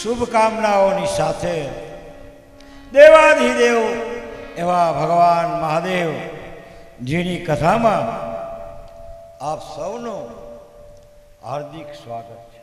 શુભકામનાઓની સાથે દેવાધિદેવ એવા ભગવાન મહાદેવ જેની કથામાં આપ સૌનું હાર્દિક સ્વાગત છે.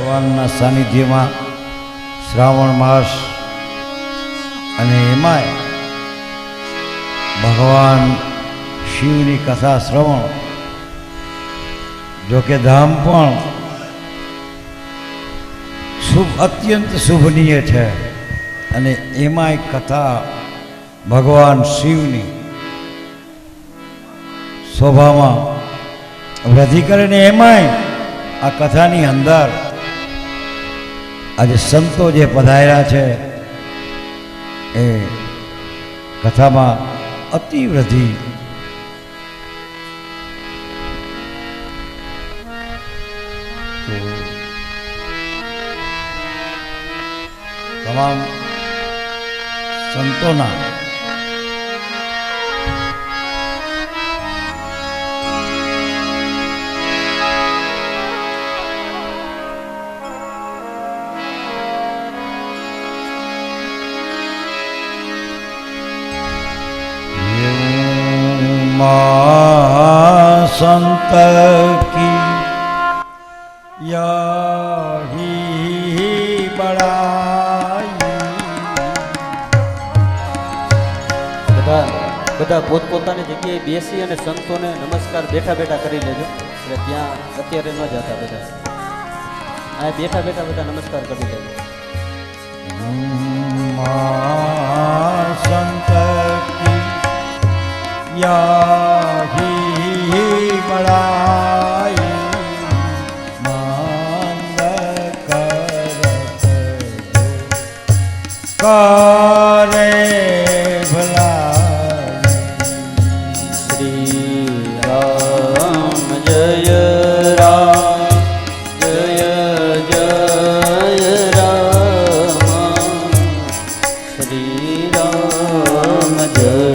ભગવાનના સાનિધ્યમાં શ્રાવણ માસ અને એમાંય ભગવાન શિવની કથા શ્રવણ, જો કે ધામ પણ શુભ, અત્યંત શુભનીય છે અને એમાંય કથા ભગવાન શિવની શોભામાં વૃદ્ધિ કરીને એમાંય આ કથાની અંદર આજે સંતો જે પધાર્યા છે એ કથામાં અતિવૃદ્ધિ તમામ સંતોના संत की यही बड़ाई। બધા પોતપોતાની જગ્યાએ બેસી અને સંતોને નમસ્કાર બેઠા બેઠા કરી લેજો, એટલે ત્યાં અત્યારે ન જતા બધા આ બેઠા બેઠા બધા નમસ્કાર કરી લેજો. संत की यही बड़ाई मान करत करे भलाई. શ્રી રામ જય રામ જય જય રામ, શ્રી રામ જય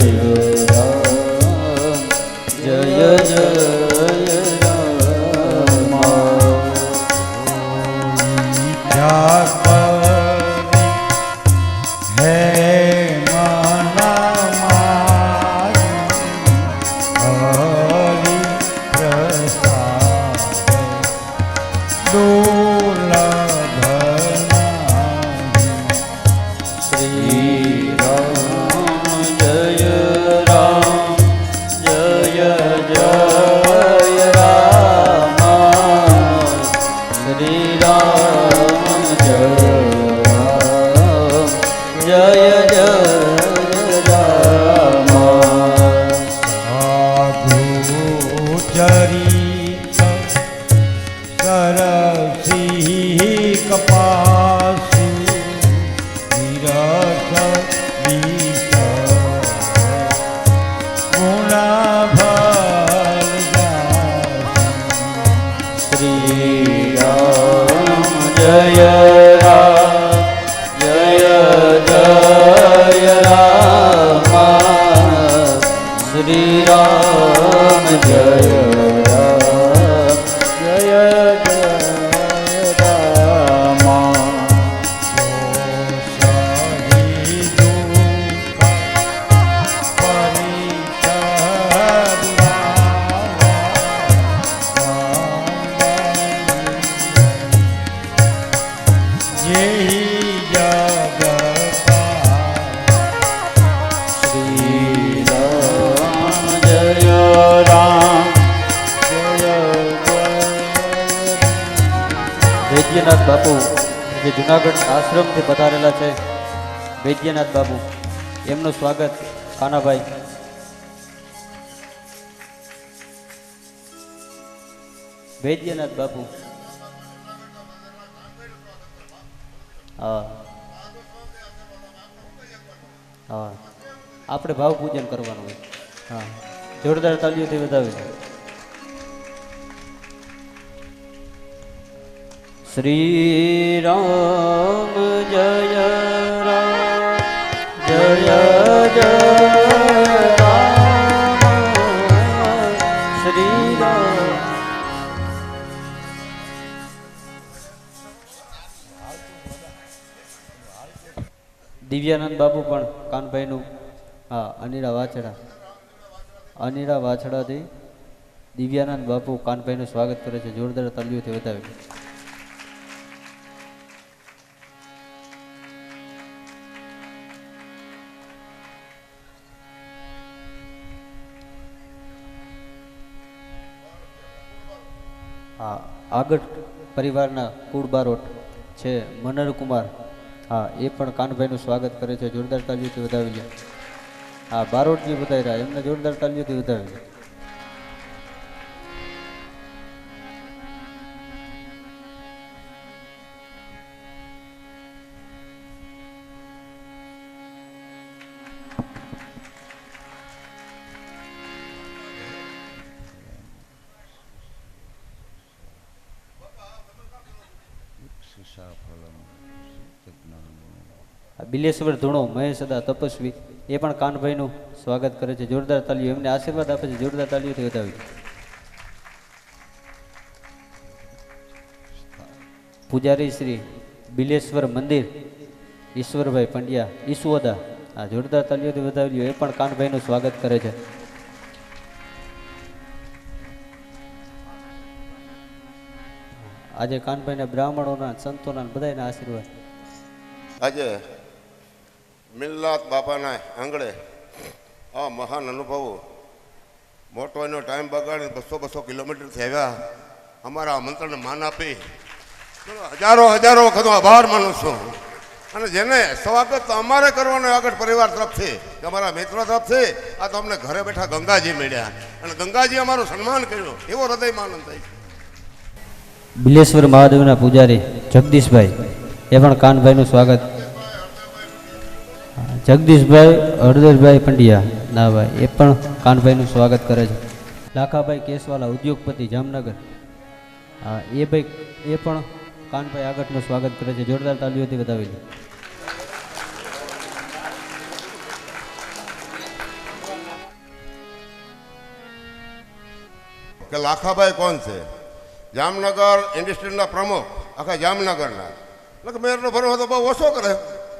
વૈદ્યનાથ બાપુ જે જુનાગઢ આશ્રમથી પધારેલા છે, વૈદ્યનાથ બાપુ, એમનું સ્વાગત કાનાભાઈ. વૈદ્યનાથ બાપુ, હા હા, આપણે ભાવ પૂજન કરવાનું હોય. હા, જોરદાર તાલીઓથી વધાવી. શ્રી રામ જય રામ જય જય રામ શ્રી રામ. દિવ્યાનંદ બાપુ પણ કાનભાઈનું, હા, અનિડા વાછડાથી દિવ્યાનંદ બાપુ કાનભાઈનું સ્વાગત કરે છે, જોરદાર તાલીઓથી વધાવી. હા, આગળ પરિવારના કુળ બારોટ છે મનરકુમાર, હા, એ પણ કાનભાઈનું સ્વાગત કરે છે, જોરદાર તાલીઓથી વધાવી લે. હા, બારોટજી વધાવી રહ્યા, એમને જોરદાર તાલીઓથી વધાવી લે. બિલેશ્વર ધૂણો મહેશ સદા તપસ્વી, એ પણ કાનભાઈનું સ્વાગત કરે છે, જોરદાર તાલીઓ, એમને આશીર્વાદ આપે છે, જોરદાર તાલીઓથી વધાવી. પૂજારી શ્રી બિલેશ્વર મંદિર ઈશ્વરભાઈ પંડ્યા ઈસવોદા, આ જોરદાર તાલીઓથી વધાવી, એ પણ કાનભાઈનું સ્વાગત કરે છે. આજે કાનભાઈને બ્રાહ્મણોના, સંતોના, બધાના આશીર્વાદ. આજે મિલ્લાત બાપાના આંગણે આ મહાન અનુભવો મોટો એનો ટાઈમ બગાડીને 200 કિલોમીટરથી આવ્યા, અમારા આમંત્રણને માન આપી હજારો વખત આભાર માનું છું. અને જેને સ્વાગત અમારે કરવાનું આગળ પરિવાર તરફથી, અમારા મિત્રો તરફથી, આ તો અમને ઘરે બેઠા ગંગાજી મળ્યા અને ગંગાજી અમારું સન્માન કર્યું, એવો હૃદયમાં આનંદ થાય. બિલેશ્વર મહાદેવના પૂજારી જગદીશભાઈ, એ પણ કાનભાઈનું સ્વાગત. જગદીશભાઈ હળદરભાઈ પંડ્યા ના ભાઈ, એ પણ કાનભાઈનું સ્વાગત કરે છે. લાખાભાઈ કેસવાલા ઉદ્યોગપતિ જામનગર, હા, એ ભાઈ, એ પણ કાનભાઈ આગળનું સ્વાગત કરે છે, જોરદાર તાલીઓથી વધાવી લે. કે લાખાભાઈ કોણ છે? જામનગર ઇન્ડસ્ટ્રીના પ્રમુખ, આખા જામનગરના. એટલે મેયરનો ભરોસો તો બહુ ઓછો કરે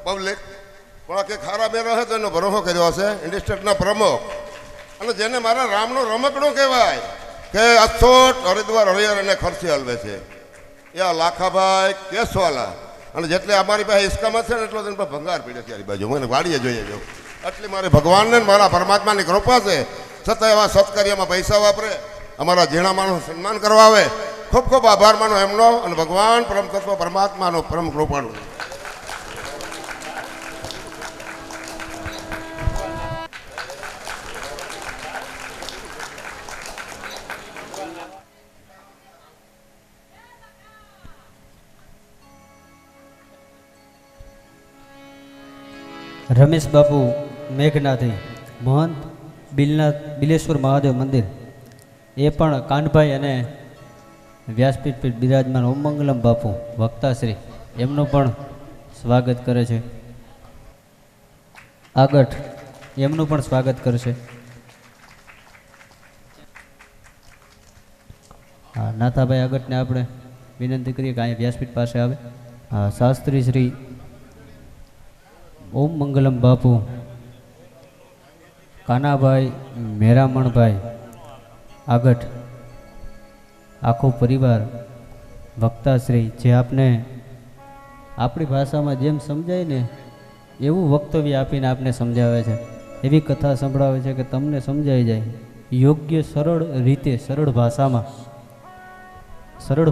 પબ્લિક, પણ આ કે ખારા મેયર હશે તો એનો ભરોસો કર્યો હશે, ઇન્ડસ્ટ્રીના પ્રમુખ. અને જેને મારા રામનું રમકડું કહેવાય કે અછોટ હરિદ્વાર હરિહર અને ખર્ચી હલવે છે, એ આ લાખાભાઈ કેસવાલા. અને જેટલે અમારી પાસે હિસ્કામાં છે ને એટલો તેની પાસે ભંગાર પીડે છે બાજુ, મને વાડીએ જોઈએ જો. એટલી મારી ભગવાનને મારા પરમાત્માની કૃપા છે, છતાં એવા સત્કાર્યમાં પૈસા વાપરે, અમારા ઝીણા માણસ સન્માન કરવા આવે, ખૂબ ખૂબ આભાર માનો એમનો અને ભગવાન પરમ તત્વ પરમાત્માનો પરમ કૃપાનું. રમેશ બાપુ મેઘનાથી મહંત બિલેશ્વર મહાદેવ મંદિર, એ પણ કાનભાઈ અને વ્યાસપીઠ પીઠ બિરાજમાન ઓમ મંગલમ બાપુ વક્તાશ્રી, એમનું પણ સ્વાગત કરે છે. આગળ એમનું પણ સ્વાગત કરશે. હા, નાથાભાઈ આગળને આપણે વિનંતી કરીએ કે અહીંયા વ્યાસપીઠ પાસે આવે. હા, શાસ્ત્રી શ્રી ઓમ મંગલમ બાપુ કાનાભાઈ મેરામણભાઈ આગળ, આખો પરિવાર વક્તાશ્રી, જે આપને આપણી ભાષામાં જેમ સમજાય ને એવું વક્તવ્ય આપીને આપને સમજાવે છે, એવી કથા સંભળાવે છે કે તમને સમજાઈ જાય યોગ્ય સરળ રીતે, સરળ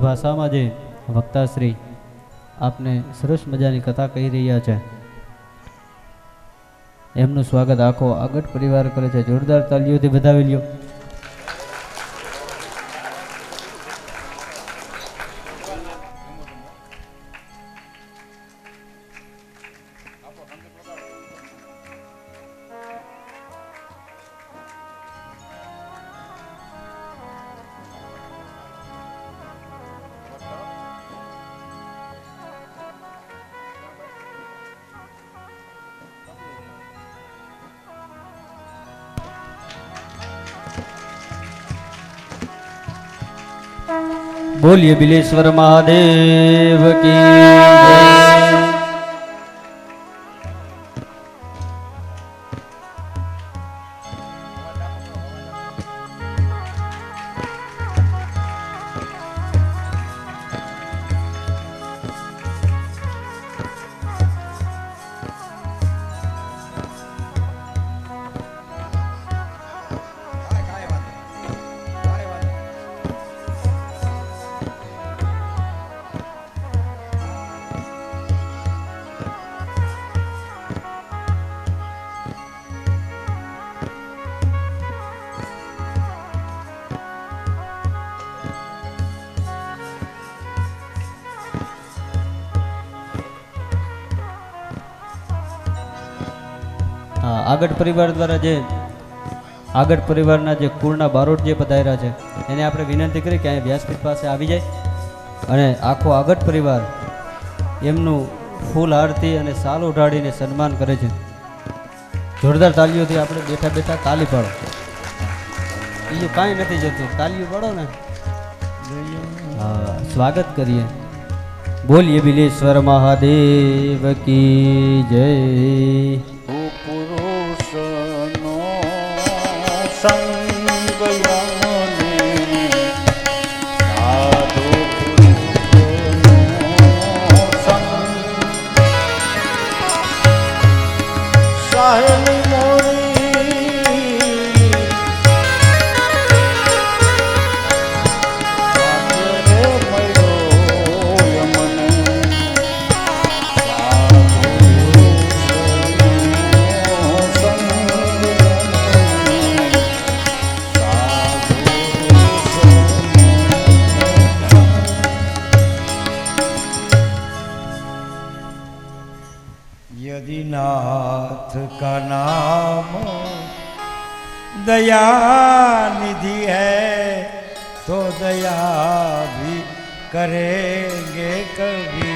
ભાષામાં જે વક્તાશ્રી આપને સરસ મજાની કથા કહી રહ્યા છે. એમનું સ્વાગત આખો આગળ પરિવાર કરે છે. જોરદાર તાલીઓથી વધાવી લ્યો. बोलिए बिलेश्वर महादेव की जय. આગળ પરિવાર દ્વારા જે આગળ પરિવારના જે કુળના બારોટ જે પધાર્યા છે એને આપણે વિનંતી કરી કે અહીંયા વ્યાસપીઠ પાસે આવી જાય અને આખો આગળ પરિવાર એમનું ફૂલ હારથી અને સાલ ઉઢાડીને સન્માન કરે છે. જોરદાર તાલીઓથી આપણે બેઠા બેઠા તાલી પાડો. બીજું કાંઈ નથી જતું, તાલીઓ પાડો ને. હા, સ્વાગત કરીએ. બોલીએ બિલેશ્વર મહાદેવ કી જય. यदि नाथ का नाम दया निधि है तो दया भी करेंगे कभी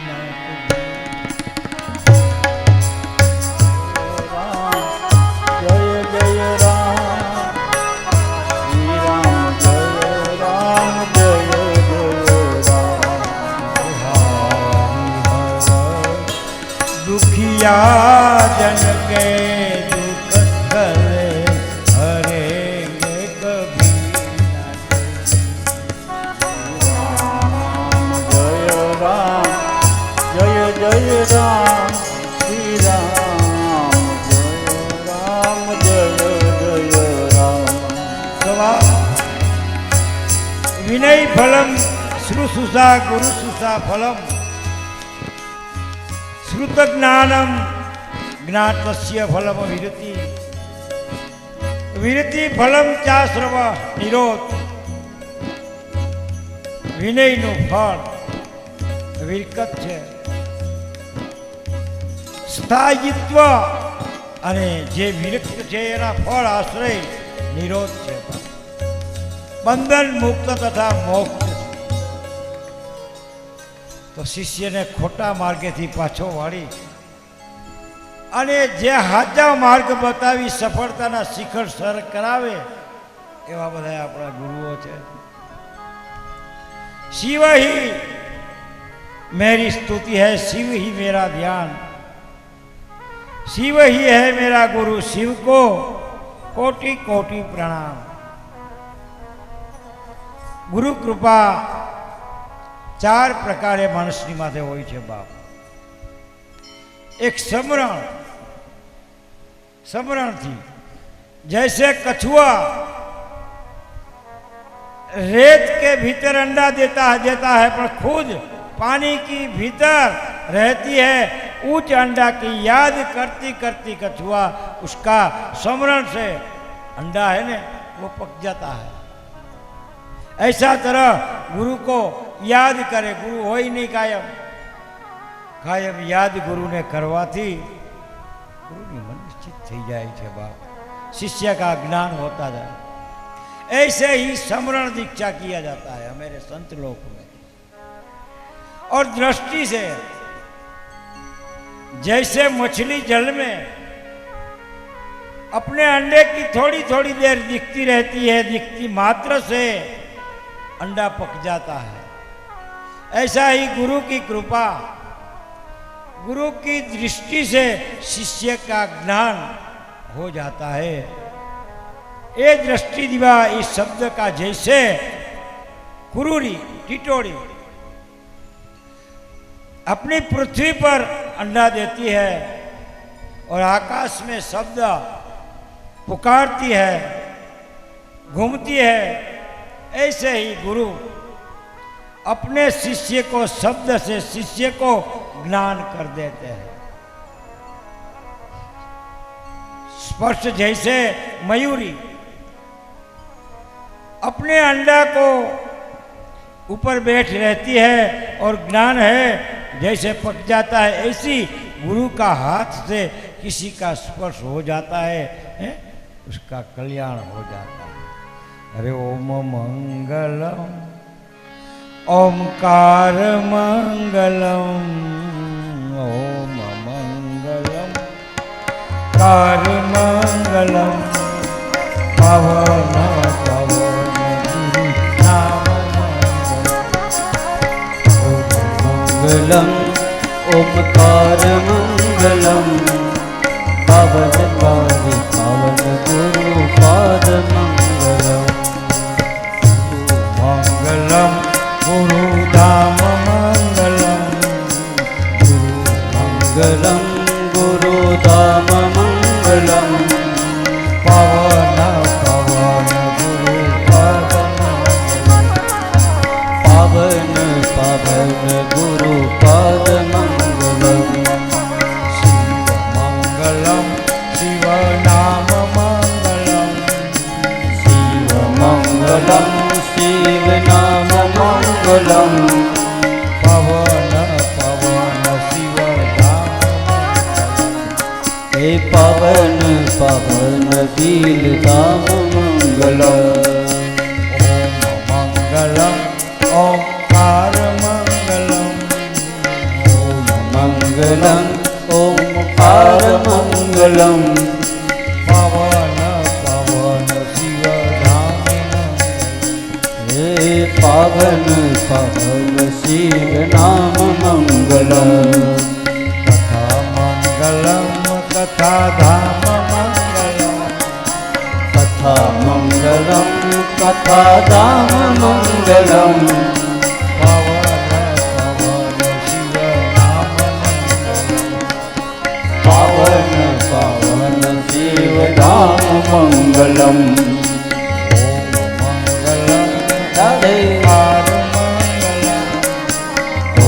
न कभी. जय जय राम श्री राम जय राम जय जय राम. दुखिया जन के दुख करे हरेंगे कभी न कभी. राम जय जय राम श्री राम जय राम जय जय राम. सवा विनय फलम श्रुसुषा गुरुसुषा फलम श्रुत ज्ञानम ज्ञातस्य फलम विरति विरति फलम चाश्रव निरोध. વિનયનું ફળ વિરકત છે, સ્થાયિત્વ, અને જે વિરક્ત છે એના ફળ આશ્રય નિરોધ છે. બંધન મુક્ત તથા મોક્ષ. તો શિષ્યને ખોટા માર્ગેથી પાછો વાળી અને જે હાચા માર્ગ બતાવી સફળતાના શિખર સર કરાવે એવા બધા આપણા ગુરુઓ છે. शिव ही मेरी स्तुति है, शिव ही मेरा ध्यान, शिव ही है मेरा गुरु, शिव को कोटि कोटि प्रणाम. गुरु कृपा चार प्रकारे मानसनी माथे होय छे बाप. एक समरण, समरण थी जैसे कछुआ रेत के भीतर अंडा देता है पर खुद पानी की भीतर रहती है उच्च अंडा की याद करती करती कछुआ उसका स्मरण से अंडा है ने वो पक जाता है। ऐसा तरह गुरु को याद करे, गुरु हो ही नहीं कायम, कायम याद गुरु ने करवाथी गुरुनी मन निश्चित थी जाए छे बाप, शिष्य का ज्ञान होता जाए। ऐसे ही स्मरण दीक्षा किया जाता है हमारे संत लोक में। और दृष्टि से जैसे मछली जल में अपने अंडे की थोड़ी थोड़ी देर दिखती रहती है, दिखती मात्र से अंडा पक जाता है, ऐसा ही गुरु की कृपा, गुरु की दृष्टि से शिष्य का ज्ञान हो जाता है। ये दृष्टि दिवा इस शब्द का जैसे कुरूरी टिटोड़ी अपनी पृथ्वी पर अंडा देती है और आकाश में शब्द पुकारती है, घूमती है, ऐसे ही गुरु अपने शिष्य को शब्द से शिष्य को ज्ञान कर देते हैं। स्पर्श जैसे मयूरी अपने अंडा को ऊपर बैठ रहती है और ज्ञान है जैसे पक जाता है, ऐसी गुरु का हाथ से किसी का स्पर्श हो जाता है, उसका कल्याण हो जाता है। अरे ओम मंगलम ओमकार मंगलम, ओम मंगलम कार मंगलम, पवन मंगलम ओमकार मंगलम, पावन पावन पावन गुरु पाद मंगलम, मंगलम गुरु धाम मंगलम, मंगलम गुरु धाम मंगलम, पवन पवन गुरु पाद पावन पावन गुरु पाद मंगलम, मंगलम शिव नाम मंगलम, शिव मंगलम शिव नाम मंगलम, पवन पवन शिव धाम हे पवन पवन शील धाम मंगलम, ओम मंगलम ओंकार मंगलम, ओम मंगलम ओमकार मंगलम, पवन पवन शिव धाम हे पावन पावन शिव नाम मंगलम, कथा मंगलम कथा धाम मंगलम, कथा मंगलम कथा धाम मंगलम, पवन पवन शिव नाम मंगलम, पावन पावन शिव नाम मंगलम, ओम मंगलम कार मंगलम,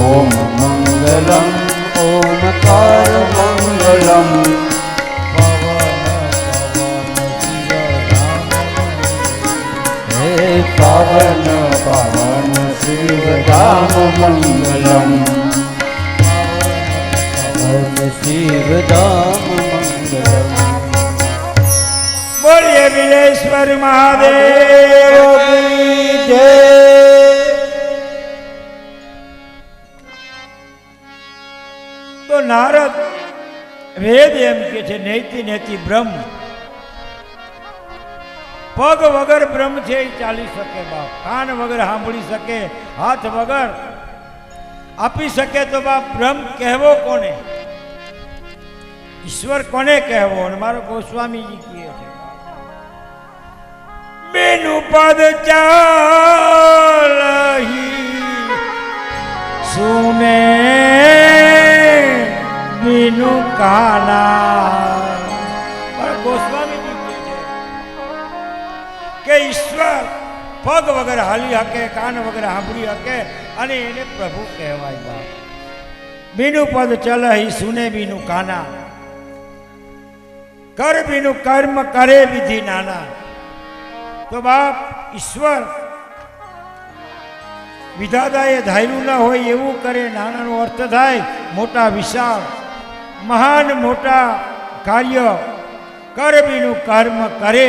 ओम मंगलम ओमकार मंगलम, पवन पवन शिव धाम मंगलम, हे पावन पावन शिव धाम मंगलम। बोलिए विजेश्वर महादेव की जय। तो नारद વેદ એમ કે છે નેતિ નેતિ બ્રહ્મ, પગ વગર બ્રહ્મ છે એ ચાલી શકે બાપ, કાન વગર સાંભળી શકે, હાથ વગર આપી શકે તો બાપ બ્રહ્મ કહેવો કોને, ઈશ્વર કોને કહેવો? અને મારો ગોસ્વામીજી કહે છે બેનું પદ ચાલહી સુને બીનુ કાના, મારો ગોસ્વામીજી કહે છે કે ઈશ્વર પગ વગર હાલી શકે, કાન વગર સાંભળી શકે, અને એને પ્રભુ કહેવાય બાપ. બીનું પદ ચલ હી સુને બીનું કાના, કર બીનું કર્મ કરે વિધિ નાના. તો બાપ ઈશ્વર વિધાતાએ ધાર્યું ન હોય એવું કરે. નાનાનો અર્થ થાય મોટા વિશાળ, મહાન મોટા કાર્ય. કર બીનું કર્મ કરે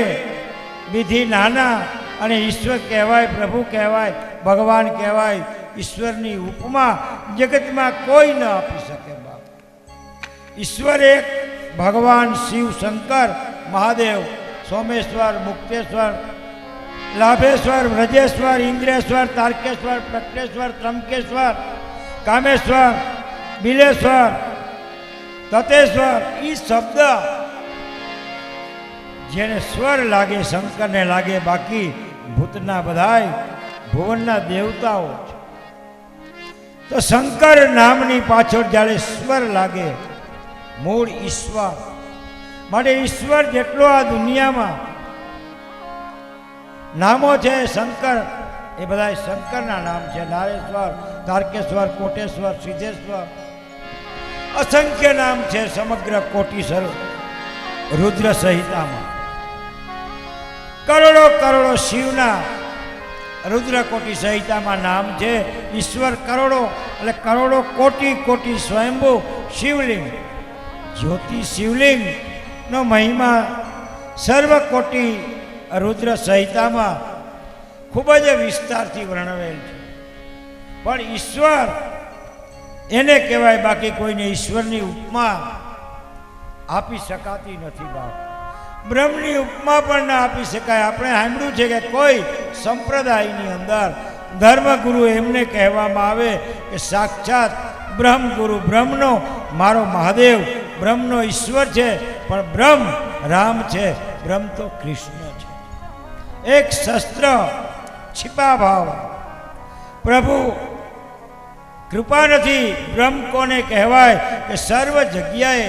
વિધિ નાના. અને ઈશ્વર કહેવાય, પ્રભુ કહેવાય, ભગવાન કહેવાય. ઈશ્વરની ઉપમા જગતમાં કોઈ ન આપી શકે બાપ. ઈશ્વર એક ભગવાન શિવ, શંકર, મહાદેવ, સોમેશ્વર, મુક્તેશ્વર, લાભેશ્વર, વ્રજેશ્વર, ઇન્દ્રેશ્વર, તારકેશ્વર, પ્રકટેશ્વર, ત્રંકેશ્વર, કામેશ્વર, બિલેશ્વર, તતેશ્વર. એ શબ્દ જેને સ્વર લાગે શંકરને લાગે, બાકી ભૂતના બધાય ભુવનના દેવતાઓ છે. તો શંકર નામની પાછળ જ્યારે સ્વર લાગે, મૂળ ઈશ્વર. માટે ઈશ્વર જેટલો આ દુનિયામાં નામો છે, શંકર એ બધા શંકરના નામ છે. નારેશ્વર, તારકેશ્વર, કોટેશ્વર, સિદ્ધેશ્વર, અસંખ્ય નામ છે સમગ્ર કોટીશ્વર રુદ્ર સંહિતામાં. કરોડો કરોડો શિવના રુદ્રકોટી સંહિતામાં નામ છે. ઈશ્વર કરોડો એટલે કરોડો કોટી કોટી સ્વયંભૂ શિવલિંગ, જ્યોતિ શિવલિંગ નો મહિમા સર્વકોટી રુદ્ર સંહિતામાં ખૂબ જ વિસ્તારથી વર્ણવેલ છે. પણ ઈશ્વર એને કહેવાય, બાકી કોઈને ઈશ્વરની ઉપમા આપી શકાતી નથી બાપ. બ્રહ્મની ઉપમા પણ ના આપી શકાય. આપણે સાંભળ્યું છે કે કોઈ સંપ્રદાયની અંદર ધર્મગુરુ એમને કહેવામાં આવે કે સાક્ષાત બ્રહ્મગુરુ, બ્રહ્મનો મારો મહાદેવ બ્રહ્મનો ઈશ્વર છે. પણ બ્રહ્મ રામ છે, બ્રહ્મ તો કૃષ્ણ છે. એક શસ્ત્ર छिपा भाव प्रभु कृपा नहीं ब्रह्म कोने कहवाय कि सर्व जग्याए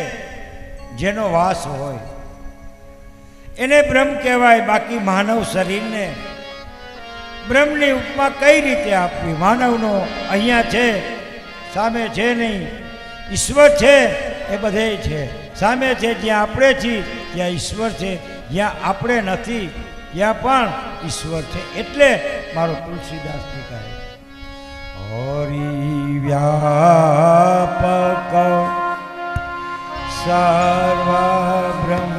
जेनो वास होय एने ब्रह्म कहवाय। बाकी मानव शरीर ने ब्रह्म की उपमा कई रीते आपवी। मानवनो अहींया छे सामे छे नहीं, ईश्वर छे ए बधे छे सामे छे। ज्यां आपणे छीए त्यां ईश्वर छे, ज्यां आपणे नथी ત્યાં પણ ઈશ્વર છે। એટલે મારો તુલસીદાસ जी કહે હરિ વ્યાપક સર્વ બ્રહ્મ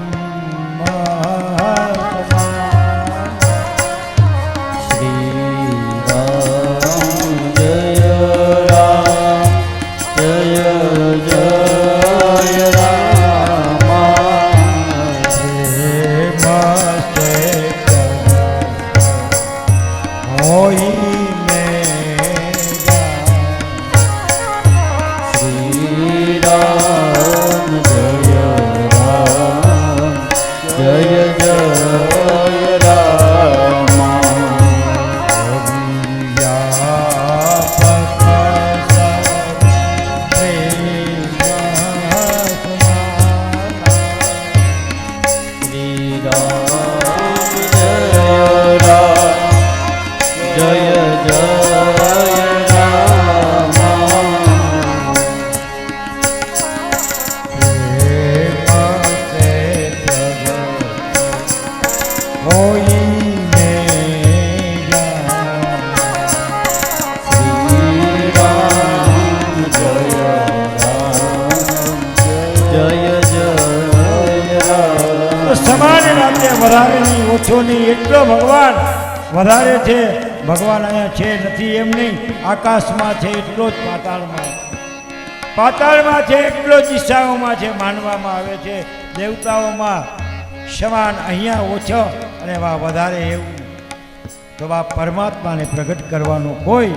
भगवान वधारे छे। भगवान अहींया छे नथी एम नहीं, आकाश में छे एटलो ज पाताल में छे एटलो ज दिशाओं में छे मानवामां आवे छे। देवताओं में समान अहींया ओछो अने वा वधारे एवुं। तो वा परमात्मा ने प्रगट करवानो कोई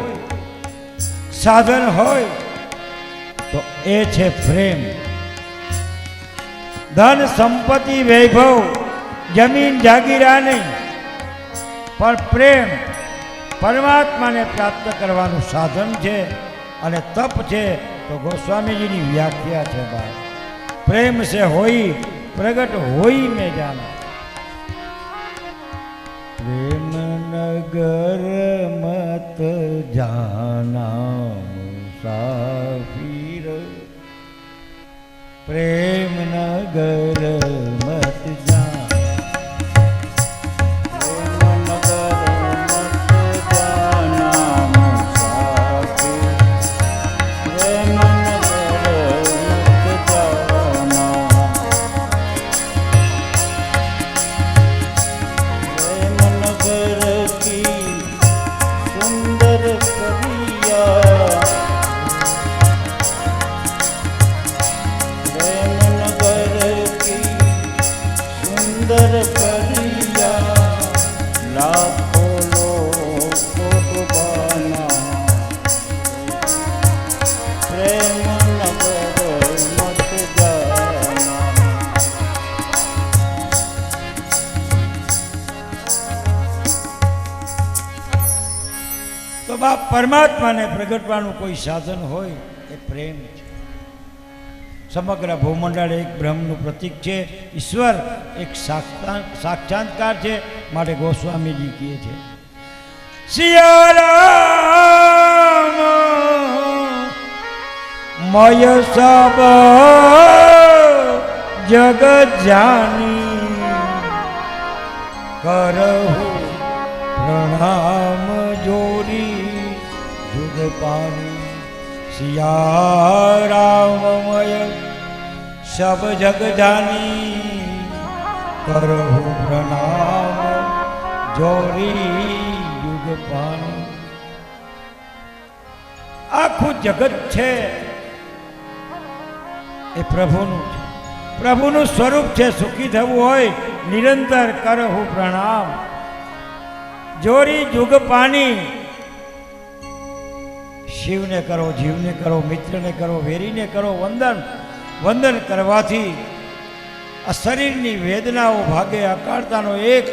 साधन होय तो ए छे प्रेम। धन संपत्ति वैभव जमीन जागीरा नहीं पर प्रेम परमात्मा ने प्राप्त करवानुं साधन है। अने तप है तो गोस्वामी जी की व्याख्या है बात प्रेम से होई प्रगट होई में जाना। प्रेम नगर नगर मत जाना मुसाफिर, प्रेम नगर मत जाना। તો બાપ પરમાત્માને પ્રગટવાનું કોઈ સાધન હોય એ પ્રેમ છે. સમગ્ર ભૂમંડળ એક બ્રહ્મનું પ્રતીક છે. ઈશ્વર એક સાક્ષાત્કાર છે. માટે ગોસ્વામીજી કહે છે સિયારામ મય સબ જગ જાની, કરહુ પ્રણામ જોરી જુગ પાની. સિયારામમય સબ જગ જાની, કરહુ પ્રણામ જોરી યુગ પાની. આખું જગત છે એ પ્રભુનું છે. પ્રભુનું સ્વરૂપ છે. સુખી થવું હોય નિરંતર કરહુ પ્રણામ જોરી જુગ પાની. શિવને કરો, જીવને કરો, મિત્રને કરો, વેરીને કરો વંદન. વંદન કરવાથી આ શરીરની વેદનાઓ ભાગે અકાળતાનો એક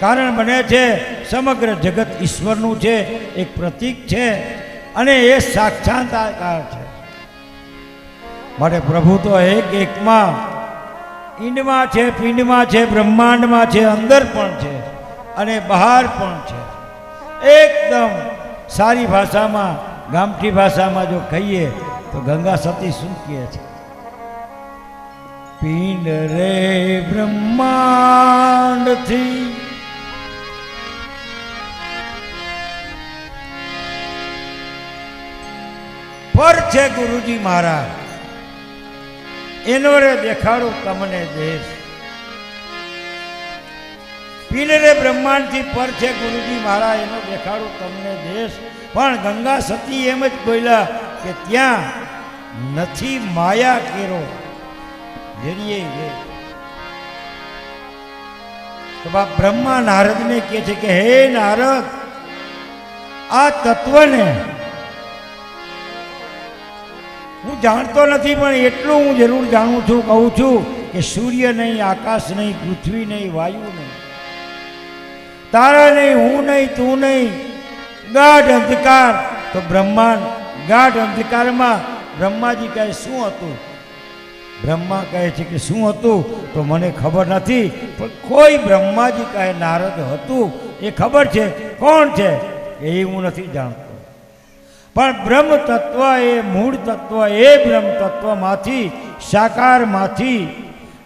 કારણ બને છે. સમગ્ર જગત ઈશ્વરનું છે, એક પ્રતીક છે અને એ સાક્ષાત્કાર છે. માટે પ્રભુ તો એક એકમાં ઈંડમાં છે, પિંડમાં છે, બ્રહ્માંડમાં છે, અંદર પણ છે અને બહાર પણ છે. એકદમ સારી ભાષામાં, ગામઠી ભાષામાં જો કહીએ તો ગંગા સતી શું કહે છે? પિંડ રે બ્રહ્માંડથી પર છે ગુરુજી મહારાજ, એનો રે દેખાડું તમને દેશ. પિંડ રે બ્રહ્માંડથી પર છે ગુરુજી મહારાજ, એનો દેખાડું તમને દેશ. પણ ગંગા સતી એમ જ બોલ્યા કે ત્યાં નથી માયા કેરો જરીએ રે. તો બાપ બ્રહ્મા નારદને કહે છે કે હે નારદ, આ તત્વને હું જાણતો નથી પણ એટલું હું જરૂર જાણું છું, કહું છું કે સૂર્ય નહીં, આકાશ નહીં, પૃથ્વી નહીં, વાયુ નહીં, તારા નહીં, હું નહીં, તું નહીં, ગાઢ અંધકાર. તો બ્રહ્માંડ ગાઢ અંધકારમાં બ્રહ્માજી કહે શું હતું? બ્રહ્મા કહે છે કે શું હતું તો મને ખબર નથી, પણ કોઈ બ્રહ્માજી કહે નારદ હતું એ ખબર છે. કોણ છે એ હું નથી જાણતો. પણ બ્રહ્મ તત્વ એ મૂળ તત્વ, એ બ્રહ્મ તત્વમાંથી, સાકારમાંથી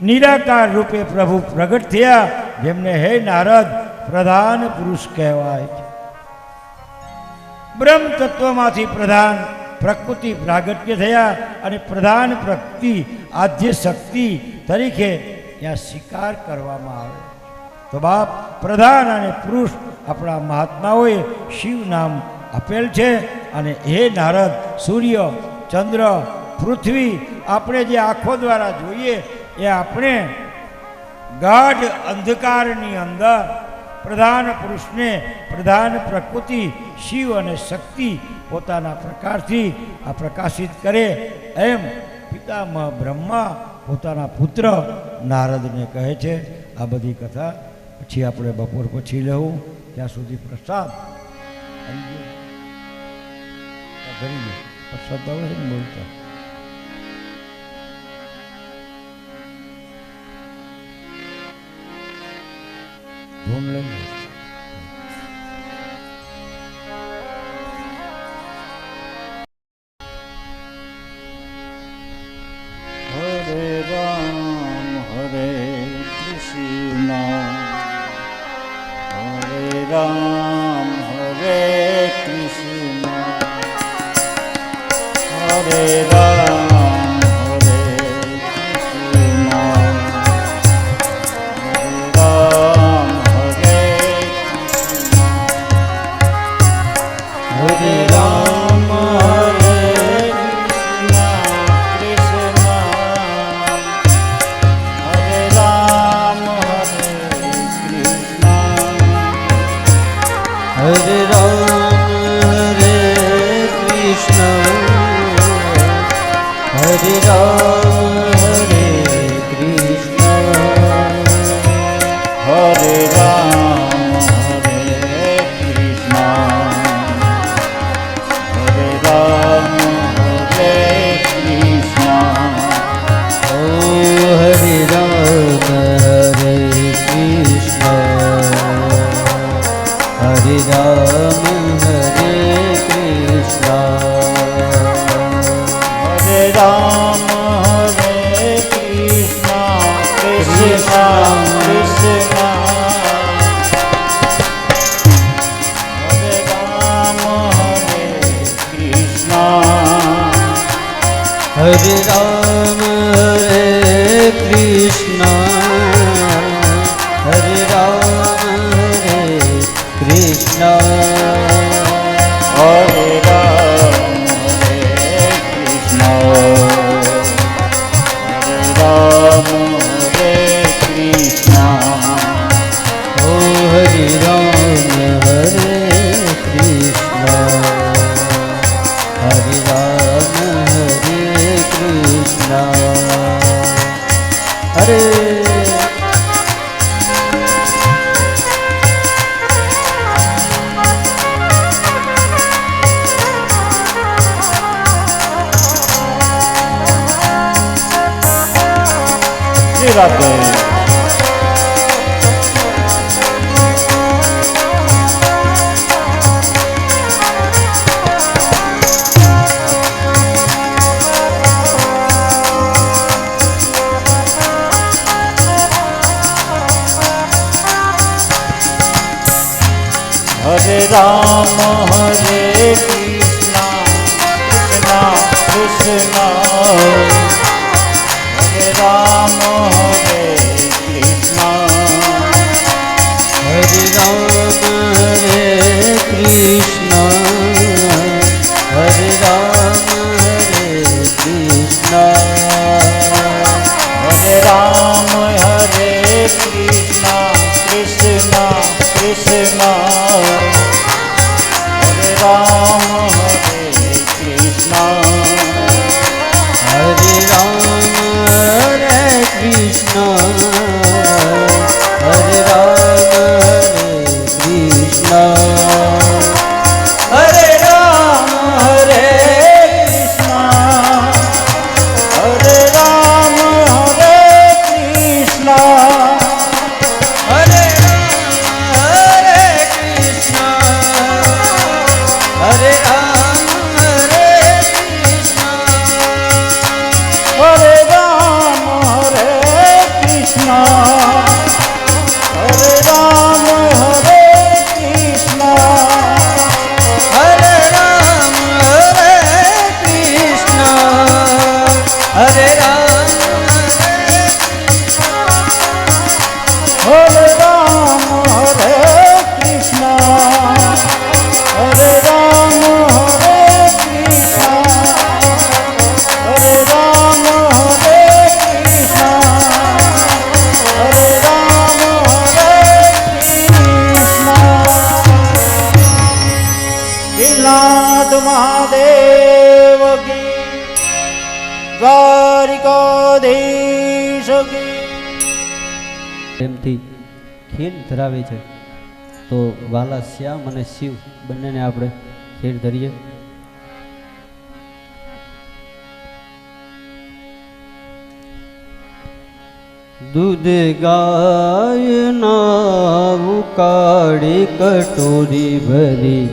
નિરાકાર રૂપે પ્રભુ પ્રગટ થયા, જેમને હે નારદ પ્રધાન પુરુષ કહેવાય છે. બ્રહ્મ તત્વમાંથી પ્રધાન પ્રકૃતિ પ્રાગટ્ય થયા અને પ્રધાન પ્રકૃતિ આદ્ય શક્તિ તરીકે ત્યાં સ્વીકાર કરવામાં આવે. તો બાપ પ્રધાન અને પુરુષ આપણા મહાત્માઓએ શિવ નામ આપેલ છે. અને હે નારદ, સૂર્ય, ચંદ્ર, પૃથ્વી આપણે જે આંખો દ્વારા જોઈએ એ આપણે ગાઢ અંધકારની અંદર પ્રધાન પુરુષને, પ્રધાન પ્રકૃતિ શિવ અને શક્તિ પોતાના પ્રકારથી આ પ્રકાશિત કરે. એમ પિતામહ બ્રહ્મા પોતાના પુત્ર નારદને કહે છે. આ બધી કથા પછી આપણે બપોર પછી લેવું. ત્યાં સુધી પ્રસાદ પ્રસાદ આવે છે ને બોલતા ધૂમ લઈને હરે રામ હરે કૃષ્ણ રામ હરે હરે રામ હરે કૃષ્ણ હરે રામ હરે કૃષ્ણ હરે રામ હરે કૃષ્ણ હરે રામ હરે કૃષ્ણ હરે રામ હરે કૃષ્ણ હરે રામ હરે કૃષ્ણ ઓ હરે રામ હરે કૃષ્ણ હરે રામ હરે કૃષ્ણ હરે રામ હરે કૃષ્ણ કૃષ્ણ કૃષ્ણ હરે રામ હરે કૃષ્ણ હરે રામ હરે કૃષ્ણ હરે રામ હરે કૃષ્ણ હરે રામ હરે કૃષ્ણ હરે રામ હરે કૃષ્ણ ઓ હરે રામ હરે કૃષ્ણ હરે રામ હરે કૃષ્ણ હરે શ્રી રાધે હરે રામ હરે કૃષ્ણ કૃષ્ણ કૃષ્ણ હરે રામ હરે કૃષ્ણ હરે રામ હરે કૃષ્ણ હરે રામ હરે કૃષ્ણ હરે રામ હરે કૃષ્ણ કૃષ્ણ કૃષ્ણ હરે રામ હરે કૃષ્ણ હરે રામ હરે કૃષ્ણ હરે રામ હરે કૃષ્ણ હરે રામ હરે કૃષ્ણ હરે રામ હરે કૃષ્ણ હરે રામ હરે કૃષ્ણ હરે રામ હરે કૃષ્ણ હરે રામ હરે કૃષ્ણ હરે રામ હરે કૃષ્ણ હરે રામ હરે કૃષ્ણ હરે રામ હરે રામ હરે કૃષ્ણ હરે રામ હરે કૃષ્ણ હરે રામ હરે કૃષ્ણ હરે રામ હરે કૃષ્ણ ગિરનાથ મહાદેવ કી દ્વારિકાધીશ કી પ્રેમથી ખીર ધરાવે છે તો વાલા શ્યામ અને શિવ બંનેને આપણે ખીર ધરીએ. દૂધ ગાયના ઉકાળી કટોરી ભરી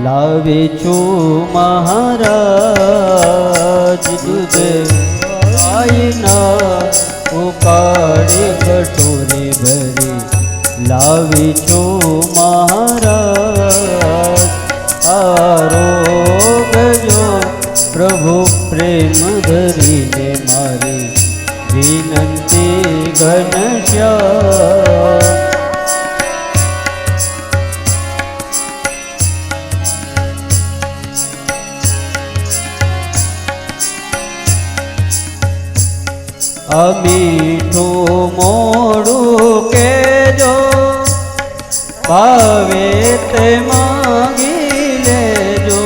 લાવે છું મહારાજ. દૂધ ગાયના ઉકાળી કટોરી ભરી લાવી છું મહારાજ. આરોગજો પ્રભુ પ્રેમ ધરીને મારી વિનંતી ઘનશ્યામ આ મીઠું મોડું કેજો ભાવે તે માંગી લેજો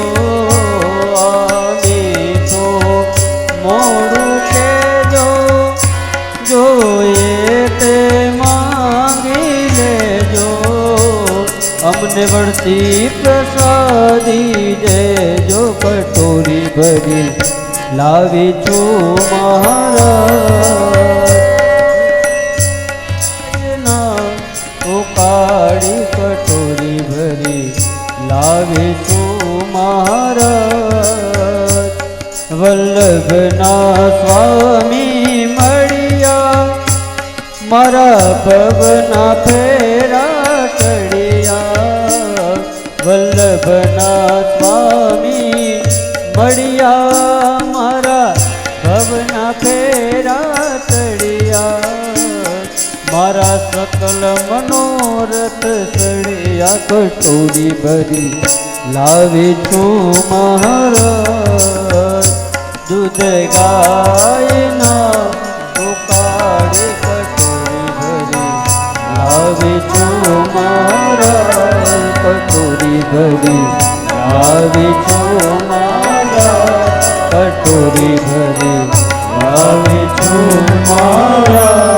આ મીઠું મોડું કેજો જોઈએ તે માંગી લેજો અમને વળતી પ્રસાદી દેજો કટોરી ભરી લાવી છું મહારાજ કાળી કટોરી ભરી લાવી છું મહારાજ વલ્લભના સ્વામી મળ્યા મારા ભવના ફેરા ટળ્યા વલ્લભના સ્વામી મળ્યા મારા ભવના ફેરા ટળ્યા મારા સકલ મનોરથ સળિયા કટોરી ભરી લાવી છું મહારાજ દૂધ ગાયના ઉકાળે કટોરી ભરી લાવી છું મહારાજ કટોરી ભરી લાવી છું મહારાજ કટોરી ભરી લાવી છું મહારાજ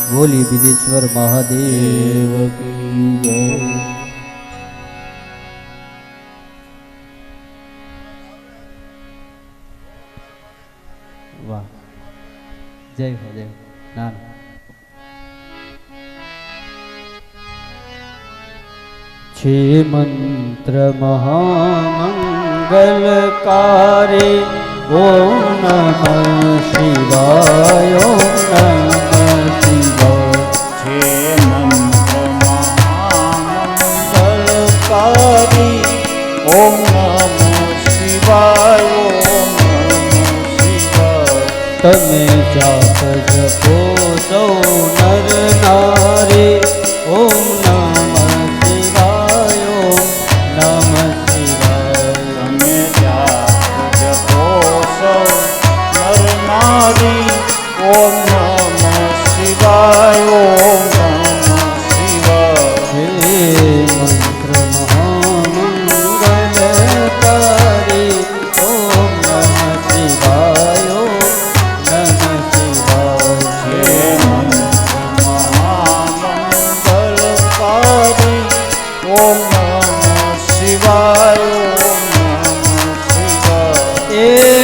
બોલી બિદેશ્વર મહાદેવ કી જય વાહ જય હો જય ના છે મંત્ર મહામંગલકારી ઓમ નમઃ શિવાય ઓમ નમઃ શિવાય છે મંત્ર મહામંગલકારી ઓમ નમઃ શિવાય ઓમ નમઃ શિવાય તમે જાપ જપો સૌ નર નારી ઓમ નમઃ શિવાય ઓમ નમઃ શિવાય તમે જાપ જપો સૌ નર નારી ઓમ નમઃ શિવાય ઓમ નમઃ શિવાય હે મંત્ર મહામંગલકારી ઓમ નમઃ શિવાય ઓમ નમઃ શિવાય હે મંત્ર મહામંગલકારી ઓમ નમઃ શિવાય ઓમ નમઃ શિવાય એ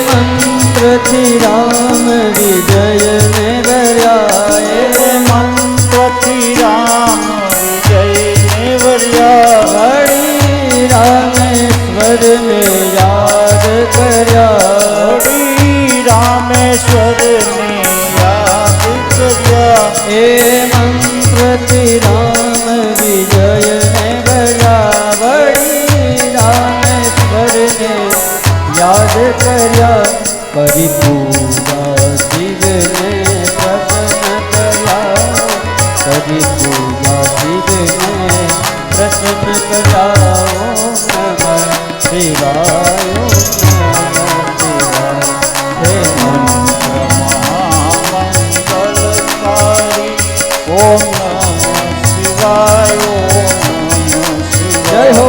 મંત્રથી રામ વિજય ને વર્યા એ મંત્રથી રામ વિજય ને વર્યા હરિ રામેશ્વર ને યાદ કર્યા હરિ રામેશ્વર ને યાદ કર્યા એ મંત્રથી રામ વિજય ને વર્યા હરિ રામેશ્વર ને યાદ કર્યા કરી પૂજા શિવને પ્રસન્ન કર્યા કરી પૂજા શિવને પ્રસન્ન કર્યા ઓમ નમઃ શિવાય ઓમ નમઃ શિવાય હે મંત્ર મહામંગલકારી ઓમ નમઃ શિવાય ઓમ નમઃ જય શિવાય હો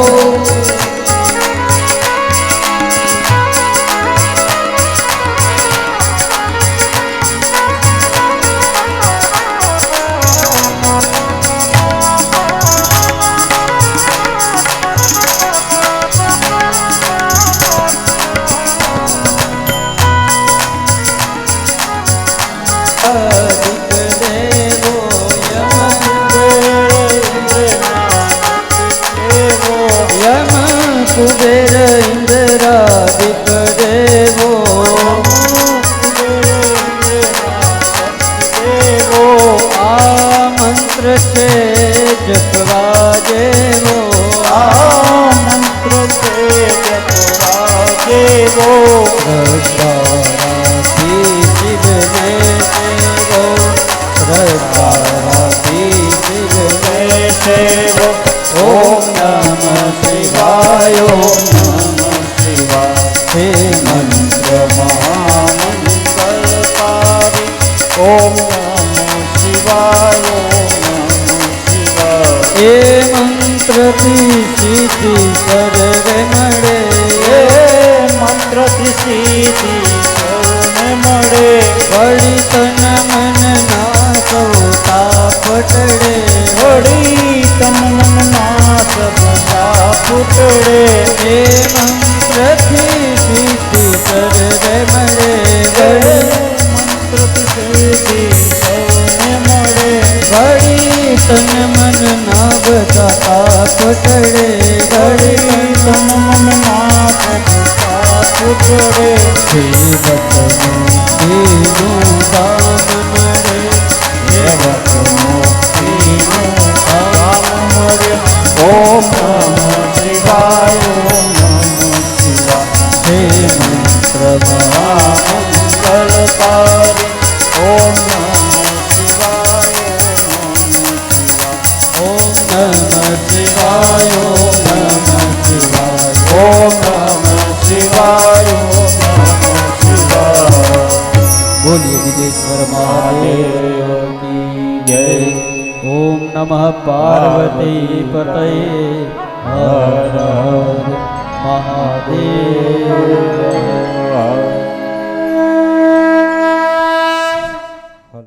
સેવો ઓમ નમઃ શિવાય ઓમ નમઃ શિવાય હે મંત્ર મહામંગલકારી ઓમ નમઃ શિવાય ઓમ નમઃ શિવાય એ મંત્રથી સિદ્ધિ સર્વે મળે એ મંત્રથી સિદ્ધિ સૌને મળે વળી તન મન ના સૌતા પટડે વળી તન મન નાથ બધા ફૂટડે એ મંત્રથી સિદ્ધિ સર્વે મળે વળી મંત્રથી સિદ્ધિ સૌને મળે વળી તન મન ના બધા પટડે વળી તન મન નાથ બધા ફૂટડે જીવતનું દીનું દાન મળે દેવત મુક્તિનું ધામ મળે ઓમ નમઃ શિવાય ઓમ નમઃ શિવાય હે મંત્ર મહામંગલકારી ઓમ નમઃ શિવાય ઓમ નમઃ શિવાય ઓમ નમઃ શિવાય ઓમ નમઃ શિવાય ઓમ નમઃ શિવાય બોલીએ વિદેશ્વર મહાદેવ કી જય ઓમ નમઃ પાર્વતી પતये હર હર મહાદેવ